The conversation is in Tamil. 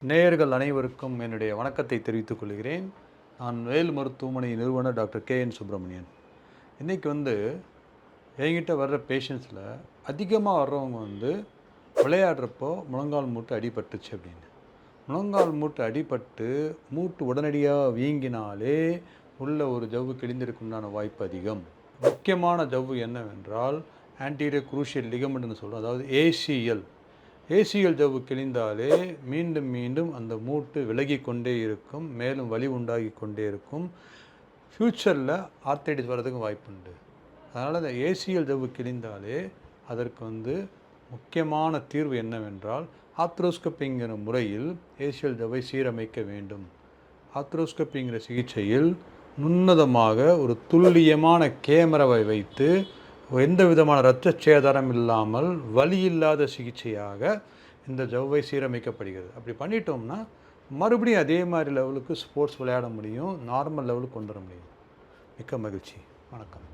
நேயர்கள் அனைவருக்கும் என்னுடைய வணக்கத்தை தெரிவித்துக் கொள்கிறேன். நான் வேல் மருத்துவமனை நிறுவனர் டாக்டர் கே.என். சுப்பிரமணியன். இன்றைக்கி என்கிட்ட வர்ற பேஷண்ட்ஸில் அதிகமாக வர்றவங்க விளையாடுறப்போ முழங்கால் மூட்டு அடிபட்டுச்சு அப்படின்னு. முழங்கால் மூட்டு அடிபட்டு மூட்டு உடனடியாக வீங்கினாலே உள்ள ஒரு ஜவ்வு கிழிந்திருக்குண்டான வாய்ப்பு அதிகம். முக்கியமான ஜவ்வு என்னவென்றால் ஆன்டீரியர் குரூஷியல் லிகமெண்ட்னு சொல்கிறோம். அதாவது ஏசிஎல் ஜவ்வு கிழிந்தாலே மீண்டும் மீண்டும் அந்த மூட்டு விலகி கொண்டே இருக்கும், மேலும் வலி உண்டாகி கொண்டே இருக்கும். ஃப்யூச்சரில் ஆர்த்தைட்டிஸ் வர்றதுக்கு வாய்ப்புண்டு. அதனால் அந்த ஏசிஎல் ஜவ்வு கிழிந்தாலே அதற்கு முக்கியமான தீர்வு என்னவென்றால் ஆர்த்ரோஸ்கோபிங்கிற முறையில் ஏசிஎல் ஜவ்வை சீரமைக்க வேண்டும். ஆர்த்ரோஸ்கோபிங்கிற சிகிச்சையில் நுண்ணதமாக ஒரு துல்லியமான கேமராவை வைத்து எந்த விதமான இரத்த சேதாரம் இல்லாமல் வலி இல்லாத சிகிச்சையாக இந்த ஜவ்வை சீரமைக்கப்படுகிறது. அப்படி பண்ணிட்டோம்னா மறுபடியும் அதே மாதிரி லெவலுக்கு ஸ்போர்ட்ஸ் விளையாட முடியும், நார்மல் லெவலுக்கு கொண்டு வர முடியும். மிக்க மகிழ்ச்சி. வணக்கம்.